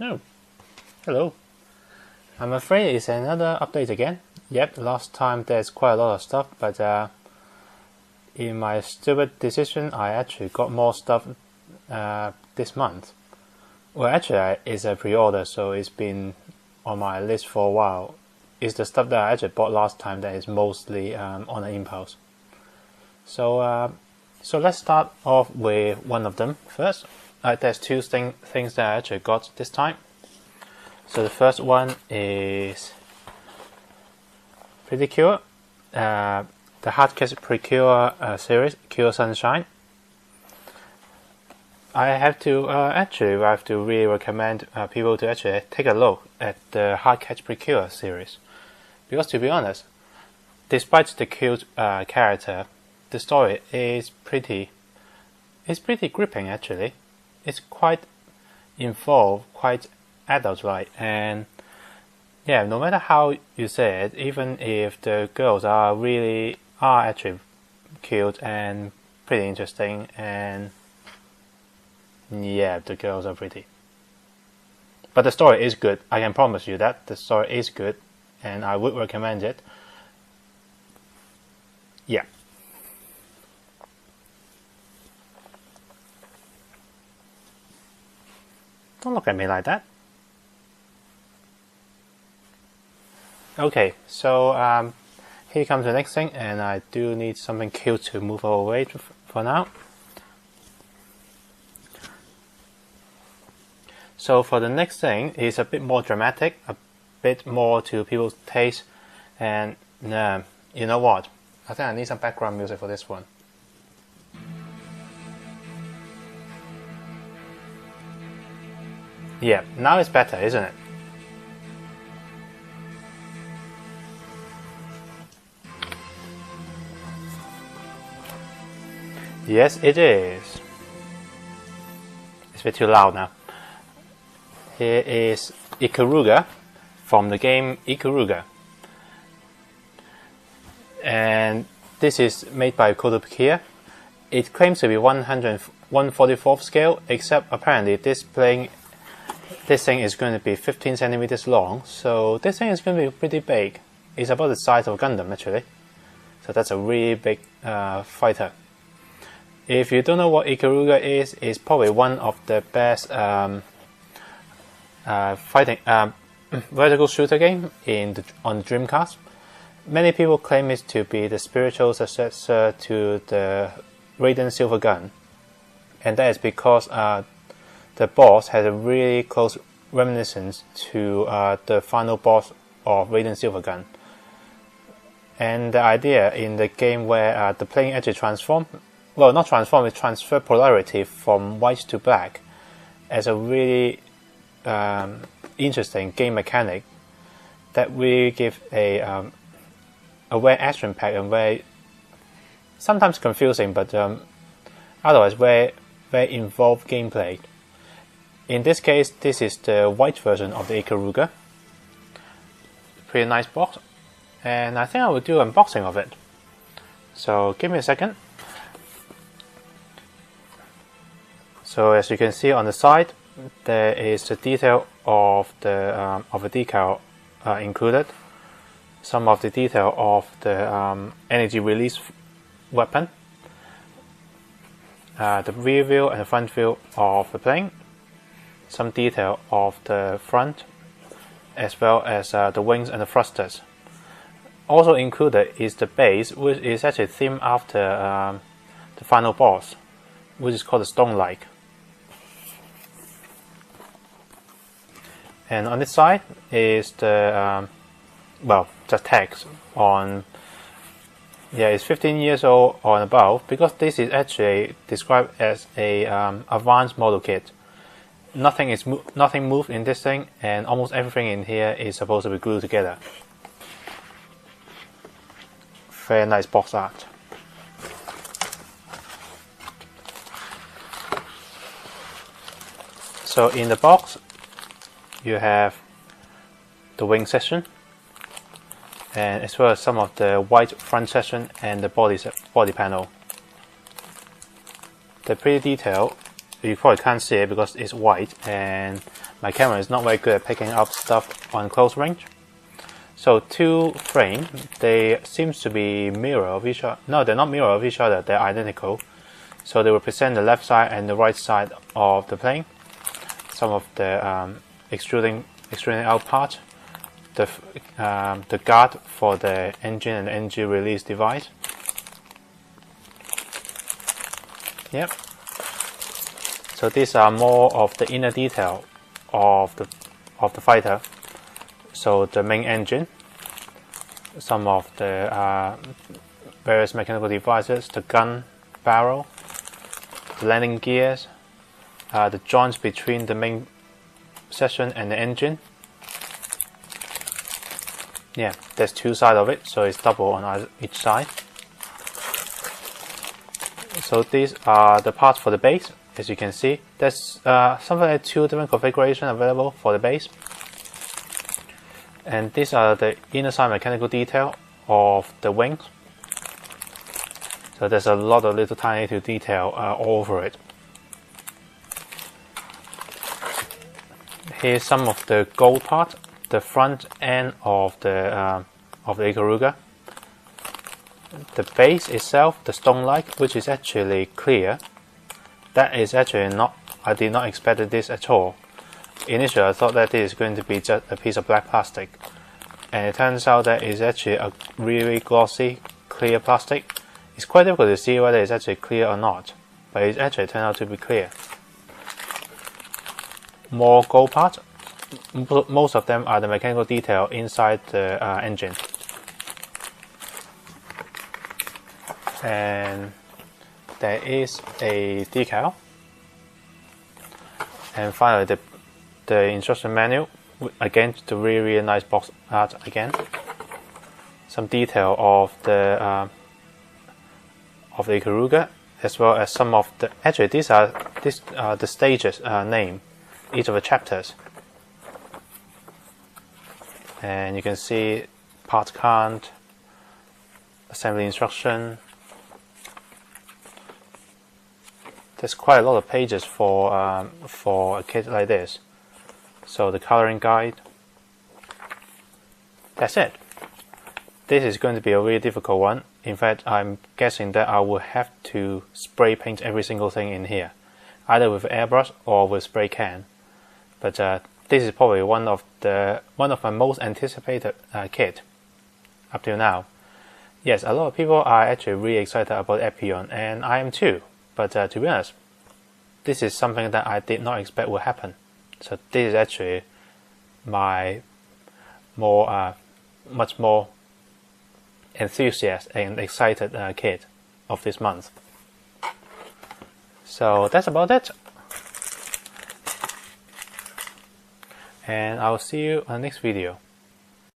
Oh, hello. I'm afraid it's another update again. Yep, last time there's quite a lot of stuff, but in my stupid decision, I actually got more stuff this month. Well, actually, it's a pre-order, so it's been on my list for a while. It's the stuff that I actually bought last time that is mostly on an impulse. So let's start off with one of them first. There's two things that I actually got this time. So the first one is pretty cool. The Hardcase Precure series, Cure Sunshine. I have to really recommend people to actually take a look at the Hardcase Precure series, because to be honest, despite the cute character, the story is pretty gripping actually. It's quite involved, quite adult-like, and yeah, no matter how you say it, even if the girls are actually cute and pretty interesting, and yeah, the girls are pretty. But the story is good. I can promise you that the story is good, and I would recommend it. Yeah. Don't look at me like that. Okay, so here comes the next thing, and I do need something cute to move away for now. So for the next thing, it's a bit more dramatic, a bit more to people's taste, and you know what? I think I need some background music for this one. Yeah, now it's better, isn't it? Yes, it is. It's a bit too loud now. Here is Ikaruga from the game Ikaruga. And this is made by Kotobukiya. It claims to be 144th scale, except apparently this thing is going to be 15 centimeters long, so this thing is going to be pretty big. It's about the size of a Gundam actually. So that's a really big fighter. If you don't know what Ikaruga is, it's probably one of the best fighting vertical shooter game on the Dreamcast. Many people claim it to be the spiritual successor to the Raiden Silver Gun, and that is because the boss has a really close reminiscence to the final boss of Raiden Silver Gun. And the idea in the game where the plane actually it transfer polarity from white to black as a really interesting game mechanic that really give a very action pack and very sometimes confusing, but otherwise very involved gameplay. In this case, this is the white version of the Ikaruga. Pretty nice box, and I think I will do an unboxing of it. So give me a second. So as you can see on the side, there is the detail of the decal included. Some of the detail of the energy release weapon, the rear view and the front view of the plane, some detail of the front, as well as the wings and the thrusters. Also included is the base, which is actually themed after the final boss, which is called the Stone-like. And on this side is the just text on. Yeah, it's 15 years old or above, because this is actually described as a advanced model kit. Nothing moved in this thing, and almost everything in here is supposed to be glued together. Very nice box art. So in the box, you have the wing section, and as well as some of the white front section and the body panel. They're pretty detailed, you probably can't see it because it's white and my camera is not very good at picking up stuff on close range. So two frames, they seem to be mirror of each other. No, they're not mirror of each other, they're identical. So they represent the left side and the right side of the plane. Some of the extruding out part, the guard for the engine and engine release device. Yep. So these are more of the inner detail of the fighter. So the main engine, some of the various mechanical devices, the gun barrel, the landing gears, the joints between the main section and the engine. Yeah, there's two sides of it, so it's double on each side. So these are the parts for the base. As you can see, there's something like two different configurations available for the base. And these are the inner side mechanical detail of the wings. So there's a lot of little tiny detail all over it. Here's some of the gold part, the front end of the Ikaruga. The base itself, the stone-like, which is actually clear. That is actually not. I did not expect this at all. Initially, I thought that this is going to be just a piece of black plastic, and it turns out that it's actually a really glossy, clear plastic. It's quite difficult to see whether it's actually clear or not, but it actually turned out to be clear. More gold parts. Most of them are the mechanical detail inside the engine. And there is a decal. And finally, the instruction manual. Again, the really nice box art again. Some detail of the Ikaruga, as well as some of the. Actually, these are the stages name, each of the chapters. And you can see part count, assembly instruction. There's quite a lot of pages for a kit like this. So the coloring guide. That's it. This is going to be a really difficult one. In fact, I'm guessing that I will have to spray paint every single thing in here, either with airbrush or with spray can. But this is probably one of my most anticipated kit up till now. Yes, a lot of people are actually really excited about Epion, and I am too. But to be honest, this is something that I did not expect would happen. So this is actually my much more enthusiastic and excited kit of this month. So that's about it. And I'll see you on the next video.